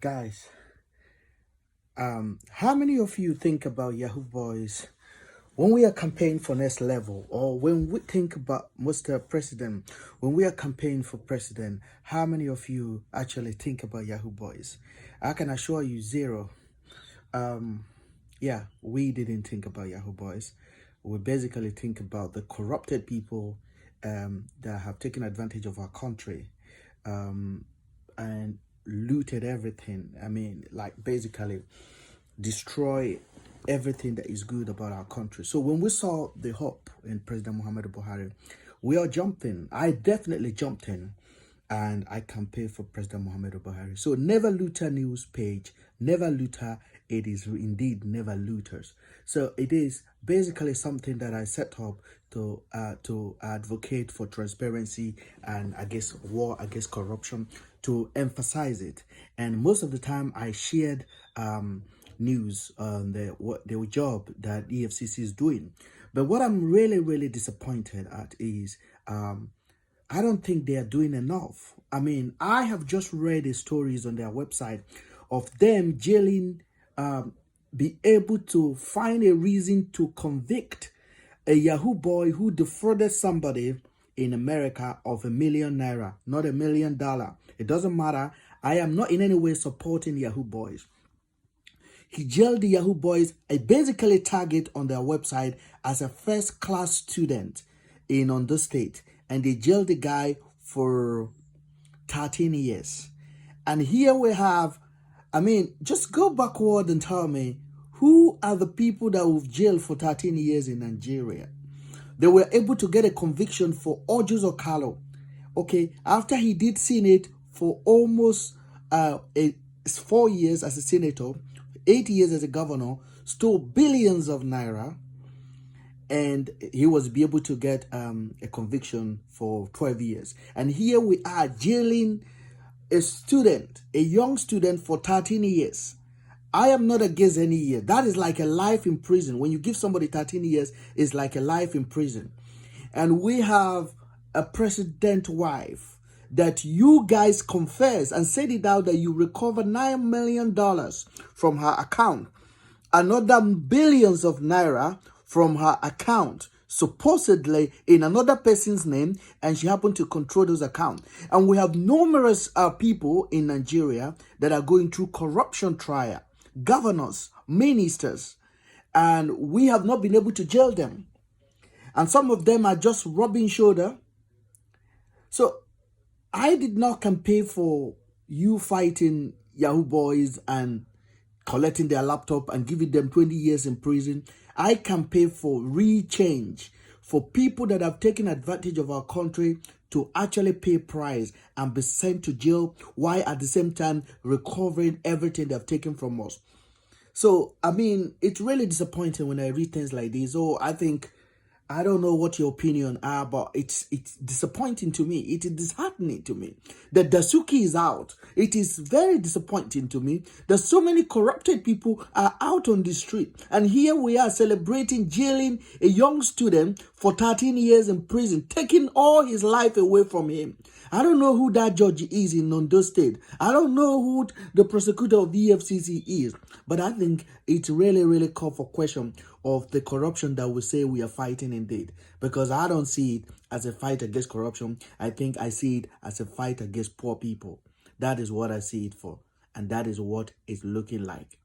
Guys, how many of you think about Yahoo Boys when we are campaigning for next level, or when we think about Mr. President, when we are campaigning for president? How many of you actually think about Yahoo Boys? I can assure you zero. Yeah, we didn't think about Yahoo Boys. We basically think about the corrupted people that have taken advantage of our country and looted everything. I mean, like basically destroy everything that is good about our country. So when we saw the hope in President Muhammadu Buhari, we all jumped in. I definitely jumped in, and I campaigned for President Muhammadu Buhari. So never looter news page, never looter. It is indeed never looters. So it is basically something that I set up to advocate for transparency and I guess war against corruption, to emphasize it. And most of the time I shared news on the job that Efcc is doing. But what I'm really disappointed at is I don't think they are doing enough. I mean, I have just read the stories on their website of them jailing, be able to find a reason to convict a Yahoo boy who defrauded somebody in America of $1 million, not $1 million. It doesn't matter. I am not in any way supporting Yahoo boys. He jailed the Yahoo boys, a basically target on their website as a first-class student in Ondo State. And they jailed the guy for 13 years. And here we have, I mean, just go backward and tell me, who are the people that we've jailed for 13 years in Nigeria? They were able to get a conviction for Ojus Okalo. Okay, after he did Senate for almost 4 years as a senator, 8 years as a governor, stole billions of naira, and he was be able to get a conviction for 12 years. And here we are jailing a student, a young student, for 13 years. I am not against any year. That is like a life in prison. When you give somebody 13 years, it's like a life in prison. And we have a president wife that you guys confess and said it out that you recovered $9 million from her account, another billions of naira from her account, supposedly in another person's name, and she happened to control those accounts. And we have numerous people in Nigeria that are going through corruption trial, governors, ministers, and we have not been able to jail them. And some of them are just rubbing shoulder. So I did not campaign for you fighting Yahoo boys and collecting their laptop and giving them 20 years in prison. I campaign for real change, for people that have taken advantage of our country to actually pay price and be sent to jail, while at the same time recovering everything they've taken from us. So, I mean, it's really disappointing when I read things like this. Oh, I don't know what your opinion are, but it's disappointing to me. It is disheartening to me that Dasuki is out. It is very disappointing to me that so many corrupted people are out on the street. And here we are celebrating jailing a young student for 13 years in prison, taking all his life away from him. I don't know who that judge is in Ondo State. I don't know who the prosecutor of the Efcc is. But I think it's really called for question of the corruption that we say we are fighting indeed. Because I don't see it as a fight against corruption. I think I see it as a fight against poor people. That is what I see it for. And that is what it's looking like.